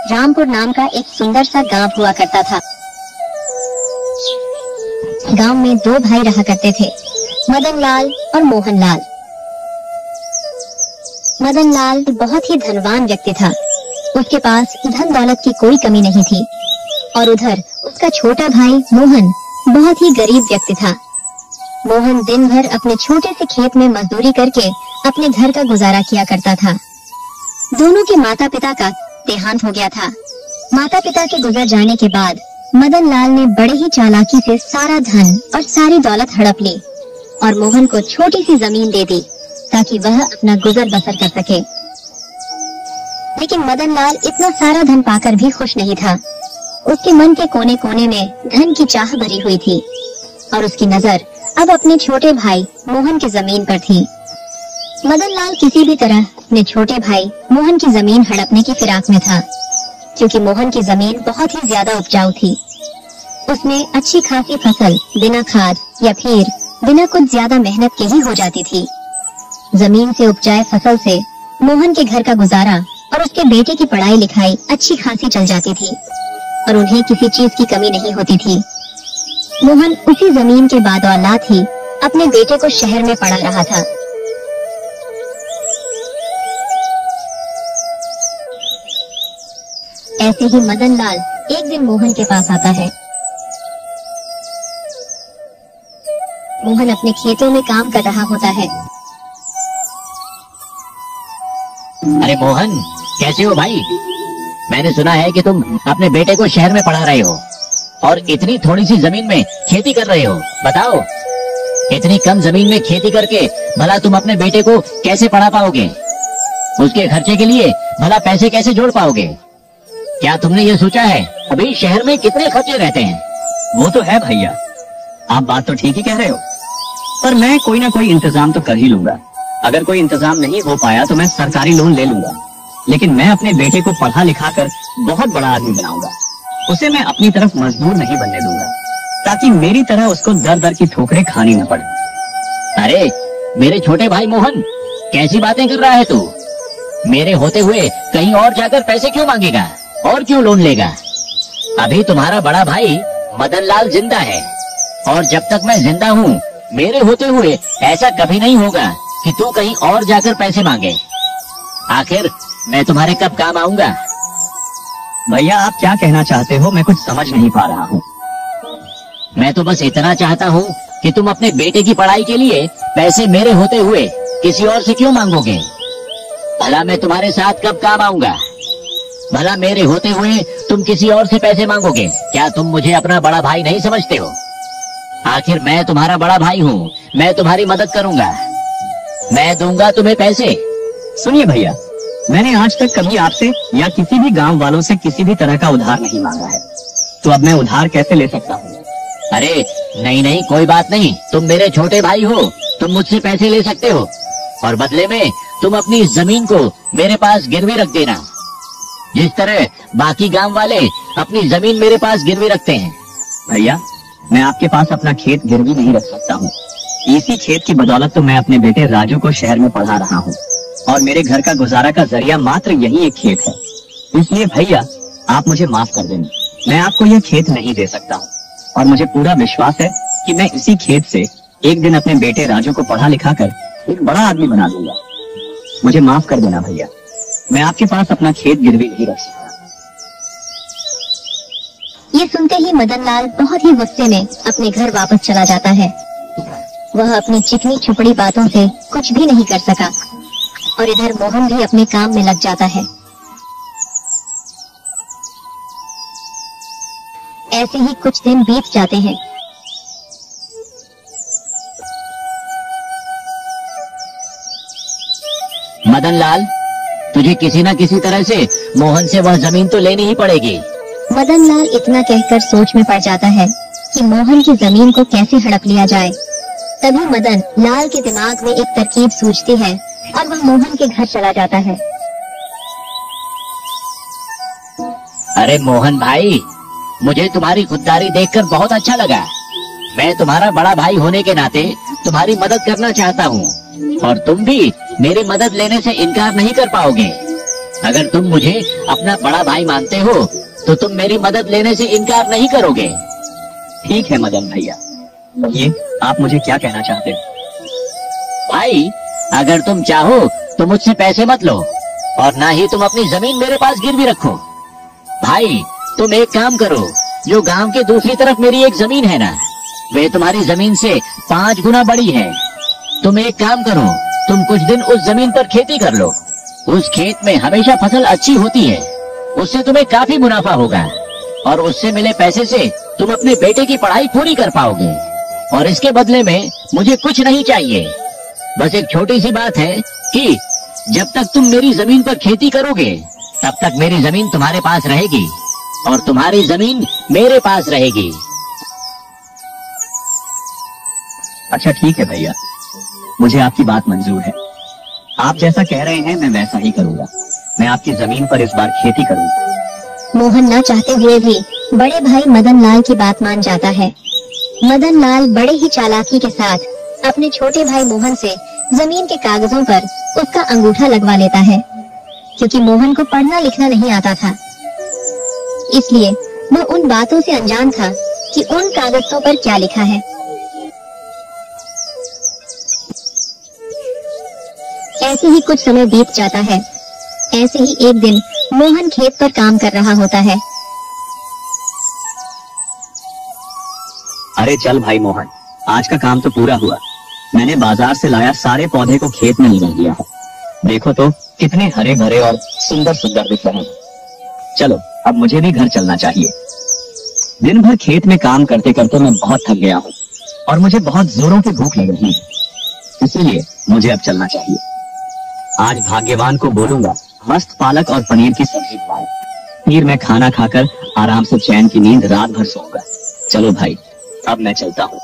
रामपुर नाम का एक सुंदर सा गांव हुआ करता था। गांव में दो भाई रहा करते थे, मदन लाल और मोहन लाल। मदन लाल बहुत ही धनवान व्यक्ति था। उसके पास धन दौलत की कोई कमी नहीं थी और उधर उसका छोटा भाई मोहन बहुत ही गरीब व्यक्ति था। मोहन दिन भर अपने छोटे से खेत में मजदूरी करके अपने घर का गुजारा किया करता था। दोनों के माता पिता का देहांत हो गया था। माता पिता के गुजर जाने के बाद मदन लाल ने बड़े ही चालाकी से सारा धन और सारी दौलत हड़प ली और मोहन को छोटी सी जमीन दे दी ताकि वह अपना गुजर बसर कर सके। लेकिन मदन लाल इतना सारा धन पाकर भी खुश नहीं था। उसके मन के कोने कोने में धन की चाह भरी हुई थी और उसकी नजर अब अपने छोटे भाई मोहन की जमीन पर थी। मदन लाल किसी भी तरह अपने छोटे भाई मोहन की जमीन हड़पने की फिराक में था, क्योंकि मोहन की जमीन बहुत ही ज्यादा उपजाऊ थी। उसमें अच्छी खासी फसल बिना खाद या फिर बिना कुछ ज्यादा मेहनत के ही हो जाती थी। जमीन से उपजाए फसल से मोहन के घर का गुजारा और उसके बेटे की पढ़ाई लिखाई अच्छी खासी चल जाती थी और उन्हें किसी चीज की कमी नहीं होती थी। मोहन उसी जमीन के बादौलात ही अपने बेटे को शहर में पढ़ा रहा था। ऐसे ही मदन लाल एक दिन मोहन के पास आता है। मोहन अपने खेतों में काम कर रहा होता है। अरे मोहन, कैसे हो भाई? मैंने सुना है कि तुम अपने बेटे को शहर में पढ़ा रहे हो और इतनी थोड़ी सी जमीन में खेती कर रहे हो। बताओ, इतनी कम जमीन में खेती करके भला तुम अपने बेटे को कैसे पढ़ा पाओगे? उसके खर्चे के लिए भला पैसे कैसे जोड़ पाओगे? क्या तुमने ये सोचा है अभी शहर में कितने खर्चे रहते हैं? वो तो है भैया, आप बात तो ठीक ही कह रहे हो, पर मैं कोई ना कोई इंतजाम तो कर ही लूंगा। अगर कोई इंतजाम नहीं हो पाया तो मैं सरकारी लोन ले लूंगा, लेकिन मैं अपने बेटे को पढ़ा लिखा कर बहुत बड़ा आदमी बनाऊंगा। उसे मैं अपनी तरफ मजदूर नहीं बनने दूंगा, ताकि मेरी तरह उसको दर दर की ठोकरें खानी न पड़े। अरे मेरे छोटे भाई मोहन, कैसी बातें कर रहा है तू? मेरे होते हुए कहीं और जाकर पैसे क्यों मांगेगा और क्यों लोन लेगा? अभी तुम्हारा बड़ा भाई मदन लाल जिंदा है और जब तक मैं जिंदा हूँ मेरे होते हुए ऐसा कभी नहीं होगा कि तू कहीं और जाकर पैसे मांगे। आखिर मैं तुम्हारे कब काम आऊंगा? भैया, आप क्या कहना चाहते हो मैं कुछ समझ नहीं पा रहा हूँ। मैं तो बस इतना चाहता हूँ कि तुम अपने बेटे की पढ़ाई के लिए पैसे मेरे होते हुए किसी और से क्यों मांगोगे? भला मैं तुम्हारे साथ कब काम आऊंगा? भला मेरे होते हुए तुम किसी और से पैसे मांगोगे? क्या तुम मुझे अपना बड़ा भाई नहीं समझते हो? आखिर मैं तुम्हारा बड़ा भाई हूँ, मैं तुम्हारी मदद करूंगा, मैं दूंगा तुम्हें पैसे। सुनिए भैया, मैंने आज तक कभी आपसे या किसी भी गांव वालों से किसी भी तरह का उधार नहीं मांगा है, तो अब मैं उधार कैसे ले सकता हूँ? अरे नहीं, कोई बात नहीं, तुम मेरे छोटे भाई हो, तुम मुझसे पैसे ले सकते हो और बदले में तुम अपनी इस जमीन को मेरे पास गिरवी रख देना, जिस तरह बाकी गांव वाले अपनी जमीन मेरे पास गिरवी रखते हैं। भैया, मैं आपके पास अपना खेत गिरवी नहीं रख सकता हूँ। इसी खेत की बदौलत तो मैं अपने बेटे राजू को शहर में पढ़ा रहा हूँ और मेरे घर का गुजारा का जरिया मात्र यही एक खेत है। इसलिए भैया, आप मुझे माफ कर देना, मैं आपको ये खेत नहीं दे सकता हूँ और मुझे पूरा विश्वास है कि मैं इसी खेत से एक दिन अपने बेटे राजू को पढ़ा लिखा कर एक बड़ा आदमी बना दूंगा। मुझे माफ कर देना भैया, मैं आपके पास अपना खेत गिरवी नहीं रख सकता। ये सुनते ही मदन लाल बहुत ही गुस्से में अपने घर वापस चला जाता है। वह अपनी चिकनी छुपड़ी बातों से कुछ भी नहीं कर सका और इधर मोहन भी अपने काम में लग जाता है। ऐसे ही कुछ दिन बीत जाते हैं। मदन लाल, तुझे किसी न किसी तरह से मोहन से वह जमीन तो लेनी ही पड़ेगी। मदन लाल इतना कहकर सोच में पड़ जाता है कि मोहन की जमीन को कैसे हड़प लिया जाए। तभी मदन लाल के दिमाग में एक तरकीब सूझती है और वह मोहन के घर चला जाता है। अरे मोहन भाई, मुझे तुम्हारी खुददारी देखकर बहुत अच्छा लगा। मैं तुम्हारा बड़ा भाई होने के नाते तुम्हारी मदद करना चाहता हूँ और तुम भी मेरी मदद लेने से इनकार नहीं कर पाओगे। अगर तुम मुझे अपना बड़ा भाई मानते हो तो तुम मेरी मदद लेने से इनकार नहीं करोगे। ठीक है मदन भैया, ये आप मुझे क्या कहना चाहते हो? भाई, अगर तुम चाहो तो मुझसे पैसे मत लो और ना ही तुम अपनी जमीन मेरे पास गिरवी रखो। भाई, तुम एक काम करो, जो गांव के दूसरी तरफ मेरी एक जमीन है ना, वे तुम्हारी जमीन से 5 गुना बड़ी है। तुम एक काम करो, तुम कुछ दिन उस जमीन पर खेती कर लो। उस खेत में हमेशा फसल अच्छी होती है, उससे तुम्हें काफी मुनाफा होगा और उससे मिले पैसे से तुम अपने बेटे की पढ़ाई पूरी कर पाओगे। और इसके बदले में मुझे कुछ नहीं चाहिए, बस एक छोटी सी बात है कि जब तक तुम मेरी जमीन पर खेती करोगे तब तक मेरी जमीन तुम्हारे पास रहेगी और तुम्हारी जमीन मेरे पास रहेगी। अच्छा ठीक है भैया, मुझे आपकी बात मंजूर है। आप जैसा कह रहे हैं मैं वैसा ही करूंगा। मैं आपकी जमीन पर इस बार खेती करूंगा। मोहन ना चाहते हुए भी बड़े भाई मदन लाल की बात मान जाता है। मदन लाल बड़े ही चालाकी के साथ अपने छोटे भाई मोहन से जमीन के कागजों पर उसका अंगूठा लगवा लेता है, क्योंकि मोहन को पढ़ना लिखना नहीं आता था। इसलिए वह उन बातों से अनजान था कि उन कागजों पर क्या लिखा है। ऐसे ही कुछ समय बीत जाता है। ऐसे ही एक दिन मोहन खेत पर काम कर रहा होता है। अरे चल भाई मोहन, आज का काम तो पूरा हुआ। मैंने बाजार से लाया सारे पौधे को खेत में लगा दिया है। देखो तो कितने हरे भरे और सुंदर सुंदर दिख रहे हैं। चलो अब मुझे भी घर चलना चाहिए। दिन भर खेत में काम करते करते मैं बहुत थक गया हूँ और मुझे बहुत जोरों की भूख लग रही है, इसीलिए मुझे अब चलना चाहिए। आज भाग्यवान को बोलूंगा मस्त पालक और पनीर की सब्जी बनाए, फिर मैं खाना खाकर आराम से चैन की नींद रात भर सोऊंगा। चलो भाई, अब मैं चलता हूँ।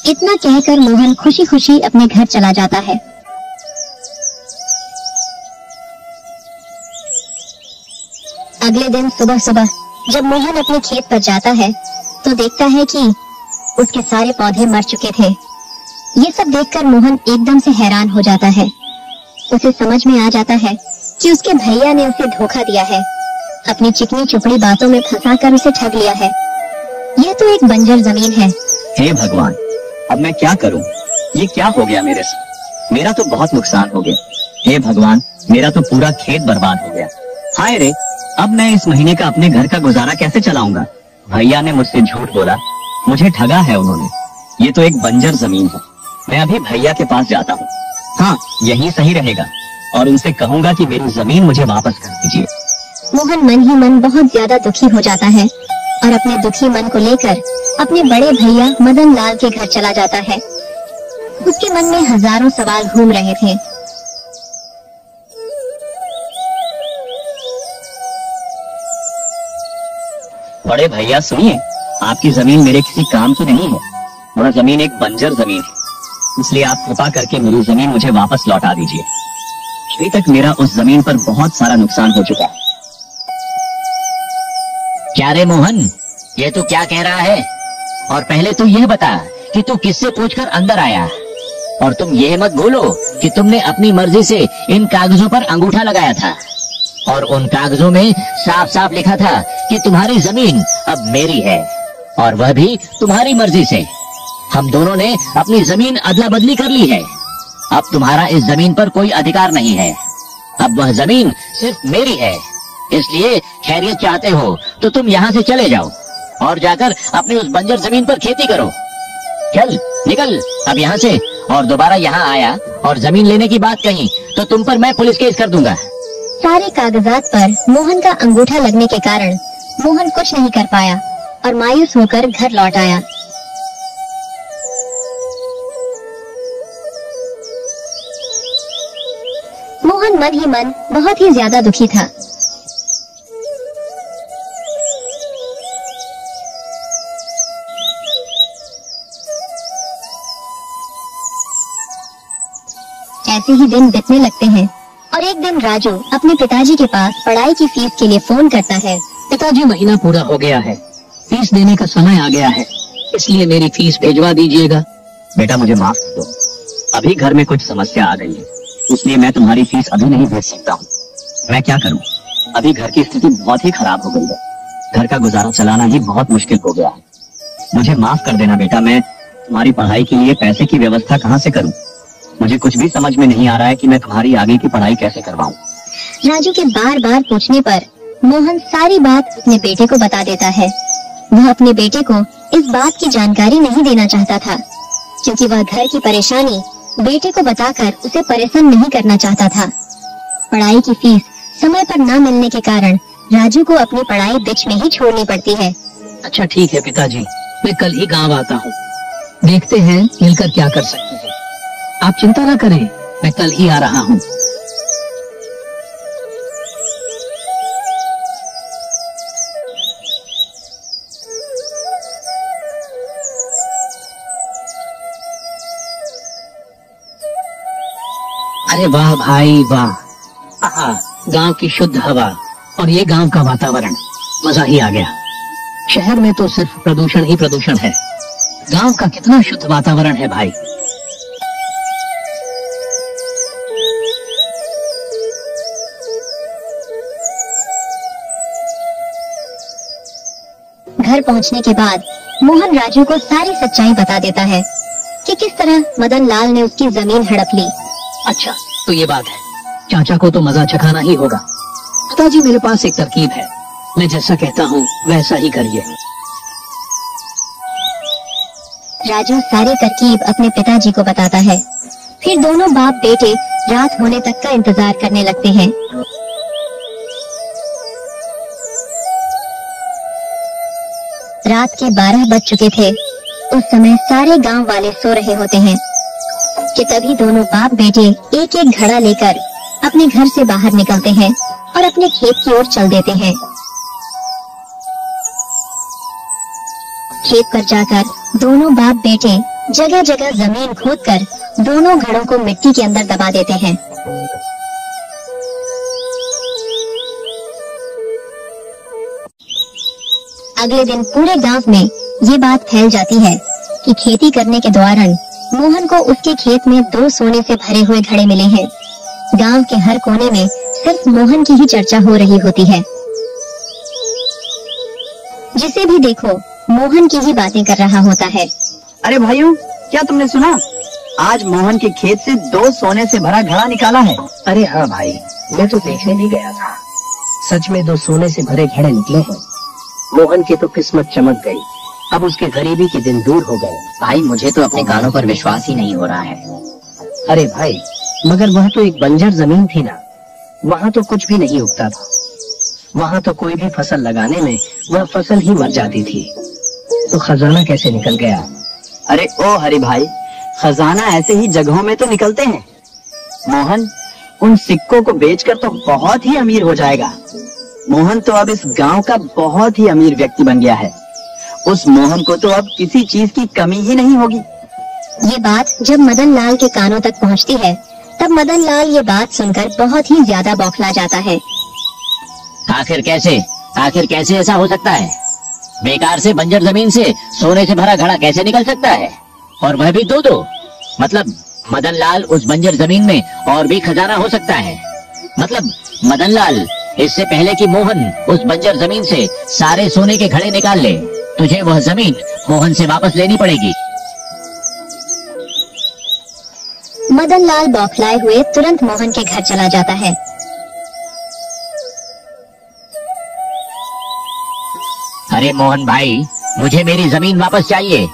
इतना कहकर मोहन खुशी खुशी अपने घर चला जाता है। अगले दिन सुबह सुबह जब मोहन अपने खेत पर जाता है तो देखता है कि उसके सारे पौधे मर चुके थे। ये सब देखकर मोहन एकदम से हैरान हो जाता है। उसे समझ में आ जाता है कि उसके भैया ने उसे धोखा दिया है, अपनी चिकनी चुपड़ी बातों में फंसाकर उसे ठग लिया है। यह तो एक बंजर जमीन है। हे भगवान, अब मैं क्या करूं? ये क्या हो गया मेरे साथ? मेरा तो बहुत नुकसान हो गया। हे भगवान, मेरा तो पूरा खेत बर्बाद हो गया। हाय रे, अब मैं इस महीने का अपने घर का गुजारा कैसे चलाऊंगा? भैया ने मुझसे झूठ बोला, मुझे ठगा है उन्होंने। ये तो एक बंजर जमीन है। मैं अभी भैया के पास जाता हूँ। हाँ, यही सही रहेगा और उनसे कहूंगा कि मेरी जमीन मुझे वापस कर दीजिए। मोहन मन ही मन बहुत ज्यादा दुखी हो जाता है और अपने दुखी मन को लेकर अपने बड़े भैया मदन लाल के घर चला जाता है। उसके मन में हजारों सवाल घूम रहे थे। बड़े भैया सुनिए, आपकी जमीन मेरे किसी काम की नहीं है। वह जमीन एक बंजर जमीन है, इसलिए आप कृपा करके मेरी जमीन मुझे वापस लौटा दीजिए। अभी तक मेरा उस जमीन पर बहुत सारा नुकसान हो चुका है। क्या रे मोहन, ये तू क्या कह रहा है? और पहले तू यह बता कि तू किससे पूछकर अंदर आया। और तुम ये मत भूलो कि तुमने अपनी मर्जी से इन कागजों पर अंगूठा लगाया था और उन कागजों में साफ साफ लिखा था कि तुम्हारी जमीन अब मेरी है और वह भी तुम्हारी मर्जी से। हम दोनों ने अपनी जमीन अदला बदली कर ली है। अब तुम्हारा इस जमीन पर कोई अधिकार नहीं है। अब वह जमीन सिर्फ मेरी है। इसलिए खैरियत चाहते हो तो तुम यहाँ से चले जाओ और जाकर अपनी उस बंजर जमीन पर खेती करो। चल निकल अब यहाँ से, और दोबारा यहाँ आया और जमीन लेने की बात कही तो तुम पर मैं पुलिस केस कर दूंगा। सारे कागजात पर मोहन का अंगूठा लगने के कारण मोहन कुछ नहीं कर पाया और मायूस होकर घर लौट आया। मोहन मन ही मन बहुत ही ज्यादा दुखी था। ऐसे ही दिन बीतने लगते हैं और एक दिन राजू अपने पिताजी के पास पढ़ाई की फीस के लिए फोन करता है। पिताजी, महीना पूरा हो गया है, फीस देने का समय आ गया है, इसलिए मेरी फीस भिजवा दीजिएगा। बेटा मुझे माफ कर दो, अभी घर में कुछ समस्या आ गई है, इसलिए मैं तुम्हारी फीस अभी नहीं भेज सकता हूँ। मैं क्या करूं? अभी घर की स्थिति बहुत ही खराब हो गई है। घर का गुजारा चलाना ही बहुत मुश्किल हो गया है। मुझे माफ कर देना बेटा, मैं तुम्हारी पढ़ाई के लिए पैसे की व्यवस्था कहाँ से करूं? मुझे कुछ भी समझ में नहीं आ रहा है कि मैं तुम्हारी आगे की पढ़ाई कैसे करवाऊं। राजू के बार बार पूछने पर मोहन सारी बात अपने बेटे को बता देता है। वह अपने बेटे को इस बात की जानकारी नहीं देना चाहता था, क्योंकि वह घर की परेशानी बेटे को बताकर उसे परेशान नहीं करना चाहता था। पढ़ाई की फीस समय पर न मिलने के कारण राजू को अपनी पढ़ाई बीच में ही छोड़नी पड़ती है। अच्छा ठीक है पिताजी, मैं कल ही गांव आता हूँ। देखते हैं मिलकर क्या कर सकते हैं। आप चिंता न करें, मैं कल ही आ रहा हूँ। अरे वाह भाई वाह, आहा, गांव की शुद्ध हवा और ये गांव का वातावरण, मजा ही आ गया। शहर में तो सिर्फ प्रदूषण ही प्रदूषण है, गांव का कितना शुद्ध वातावरण है भाई। घर पहुंचने के बाद मोहन राजू को सारी सच्चाई बता देता है कि किस तरह मदन लाल ने उसकी जमीन हड़प ली। अच्छा तो ये बात है, चाचा को तो मजा चखाना ही होगा। पिताजी मेरे पास एक तरकीब है, मैं जैसा कहता हूँ वैसा ही करिए। राजू सारी तरकीब अपने पिताजी को बताता है। फिर दोनों बाप बेटे रात होने तक का इंतजार करने लगते हैं। रात के 12 बज चुके थे। उस समय सारे गांव वाले सो रहे होते हैं कि तभी दोनों बाप बेटे एक एक घड़ा लेकर अपने घर से बाहर निकलते हैं और अपने खेत की ओर चल देते हैं। खेत पर जाकर दोनों बाप बेटे जगह जगह जमीन खोदकर दोनों घड़ों को मिट्टी के अंदर दबा देते हैं। अगले दिन पूरे गांव में ये बात फैल जाती है कि खेती करने के दौरान मोहन को उसके खेत में 2 सोने से भरे हुए घड़े मिले हैं। गांव के हर कोने में सिर्फ मोहन की ही चर्चा हो रही होती है। जिसे भी देखो मोहन की ही बातें कर रहा होता है। अरे भाइयों, क्या तुमने सुना? आज मोहन के खेत से 2 सोने से भरा घड़ा निकाला है। अरे हाँ भाई, मैं तो देखने भी गया था। सच में 2 सोने से भरे घड़े निकले हैं। मोहन की तो किस्मत चमक गई, अब उसके गरीबी के दिन दूर हो गए। भाई मुझे तो अपने कानों पर विश्वास ही नहीं हो रहा है। अरे भाई, मगर वह तो एक बंजर जमीन थी ना, वहाँ तो कुछ भी नहीं उगता था। वहाँ तो कोई भी फसल लगाने में वह फसल ही मर जाती थी। तो खजाना कैसे निकल गया? अरे ओ हरि भाई, खजाना ऐसे ही जगहों में तो निकलते हैं। मोहन उन सिक्कों को बेचकर तो बहुत ही अमीर हो जाएगा। मोहन तो अब इस गांव का बहुत ही अमीर व्यक्ति बन गया है। उस मोहन को तो अब किसी चीज की कमी ही नहीं होगी। ये बात जब मदन लाल के कानों तक पहुंचती है, तब मदन लाल ये बात सुनकर बहुत ही ज्यादा बौखला जाता है। आखिर कैसे ऐसा हो सकता है? बेकार से बंजर जमीन से सोने से भरा घड़ा कैसे निकल सकता है? और वह भी 2-2। मतलब मदन लाल उस बंजर जमीन में और भी खजाना हो सकता है। मतलब मदन लाल, इससे पहले कि मोहन उस बंजर जमीन से सारे सोने के घड़े निकाल ले, तुझे वह जमीन मोहन से वापस लेनी पड़ेगी। मदन लाल बौखलाए हुए तुरंत मोहन के घर चला जाता है। अरे मोहन भाई, मुझे मेरी जमीन वापस चाहिए।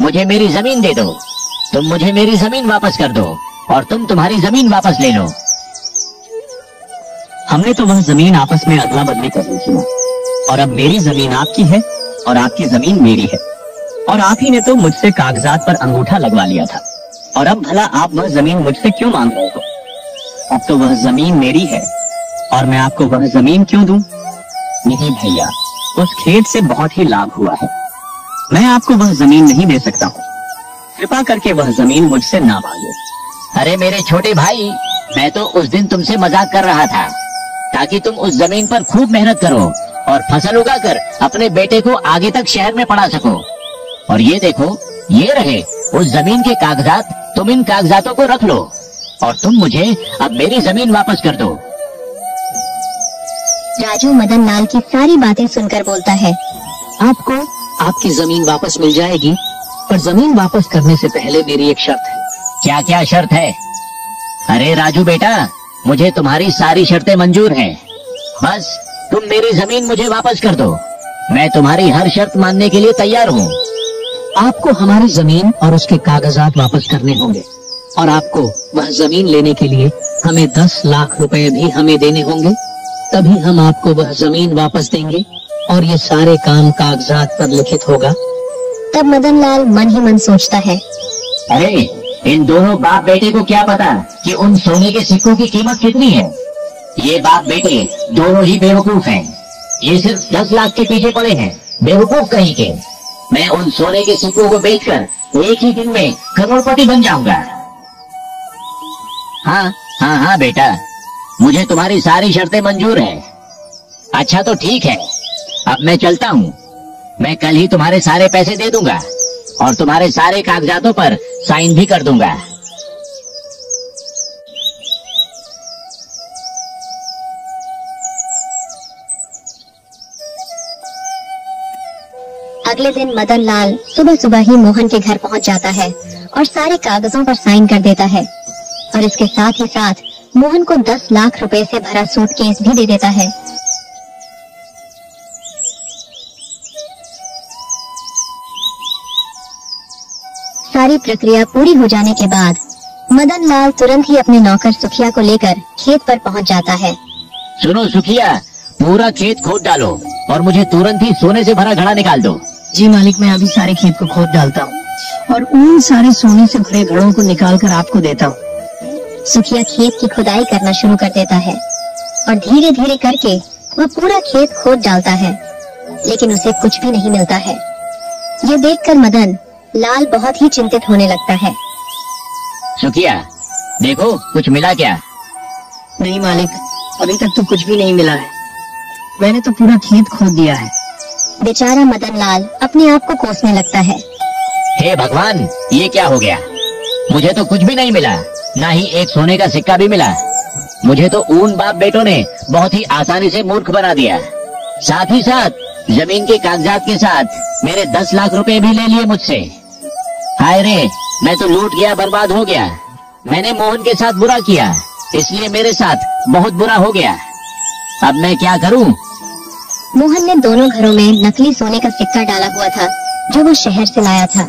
मुझे मेरी जमीन दे दो। तुम मुझे मेरी जमीन वापस कर दो और तुम तुम्हारी जमीन वापस ले लो। हमने तो वह जमीन आपस में अदला बदली कर ली थी ना, और अब मेरी जमीन आपकी है और आपकी जमीन मेरी है। और आप ही ने तो मुझसे कागजात पर अंगूठा लगवा लिया था, और अब भला आप वह जमीन मुझसे क्यों मांग रहे हो? अब तो वह जमीन मेरी है और मैं आपको वह जमीन क्यों दूं? नहीं भैया, उस खेत से बहुत ही लाभ हुआ है। मैं आपको वह जमीन नहीं दे सकता हूँ। कृपा करके वह जमीन मुझसे ना मांगे। अरे मेरे छोटे भाई, मैं तो उस दिन तुमसे मजाक कर रहा था, ताकि तुम उस जमीन पर खूब मेहनत करो और फसल उगाकर अपने बेटे को आगे तक शहर में पढ़ा सको। और ये देखो, ये रहे उस जमीन के कागजात। तुम इन कागजातों को रख लो और तुम मुझे अब मेरी जमीन वापस कर दो। राजू मदन लाल की सारी बातें सुनकर बोलता है। आपको आपकी जमीन वापस मिल जाएगी, पर जमीन वापस करने से पहले मेरी एक शर्त है। क्या क्या शर्त है? अरे राजू बेटा, मुझे तुम्हारी सारी शर्तें मंजूर हैं। बस तुम मेरी जमीन मुझे वापस कर दो। मैं तुम्हारी हर शर्त मानने के लिए तैयार हूँ। आपको हमारी जमीन और उसके कागजात वापस करने होंगे, और आपको वह जमीन लेने के लिए हमें 10 लाख रुपए भी हमें देने होंगे। तभी हम आपको वह जमीन वापस देंगे और ये सारे काम कागजात पर लिखित होगा। तब मदन लाल मन ही मन सोचता है, अरे इन दोनों बाप बेटे को क्या पता कि उन सोने के सिक्कों की कीमत कितनी है। ये बाप बेटे दोनों ही बेवकूफ हैं। ये सिर्फ 10 लाख के पीछे पड़े हैं, बेवकूफ कहीं के। मैं उन सोने के सिक्कों को बेचकर एक ही दिन में करोड़पति बन जाऊंगा। हाँ हाँ हाँ बेटा, मुझे तुम्हारी सारी शर्तें मंजूर है। अच्छा तो ठीक है, अब मैं चलता हूँ। मैं कल ही तुम्हारे सारे पैसे दे दूंगा और तुम्हारे सारे कागजातों पर साइन भी कर दूंगा। अगले दिन मदन लाल सुबह सुबह ही मोहन के घर पहुंच जाता है और सारे कागजों पर साइन कर देता है, और इसके साथ ही साथ मोहन को 10 लाख रुपए से भरा सूटकेस भी दे देता है। सारी प्रक्रिया पूरी हो जाने के बाद मदन लाल तुरंत ही अपने नौकर सुखिया को लेकर खेत पर पहुंच जाता है। सुनो सुखिया, पूरा खेत खोद डालो और मुझे तुरंत ही सोने से भरा घड़ा निकाल दो। जी मालिक, मैं अभी सारे खेत को खोद डालता हूँ और उन सारे सोने से भरे घड़ों को निकाल कर आपको देता हूँ। सुखिया खेत की खुदाई करना शुरू कर देता है और धीरे धीरे करके वह पूरा खेत खोद डालता है, लेकिन उसे कुछ भी नहीं मिलता है। ये देखकर मदन लाल बहुत ही चिंतित होने लगता है। सुखिया देखो, कुछ मिला क्या? नहीं मालिक, अभी तक तो कुछ भी नहीं मिला है। मैंने तो पूरा खेत खोद दिया है। बेचारा मदन लाल अपने आप को कोसने लगता है। हे भगवान, ये क्या हो गया? मुझे तो कुछ भी नहीं मिला, ना ही एक सोने का सिक्का भी मिला। मुझे तो उन बाप बेटों ने बहुत ही आसानी से मूर्ख बना दिया। साथ ही साथ जमीन के कागजात के साथ मेरे 10 लाख रुपए भी ले लिए मुझसे। हाय रे, मैं तो लूट गया, बर्बाद हो गया। मैंने मोहन के साथ बुरा किया, इसलिए मेरे साथ बहुत बुरा हो गया। अब मैं क्या करूं? मोहन ने दोनों घरों में नकली सोने का सिक्का डाला हुआ था जो वो शहर से लाया था।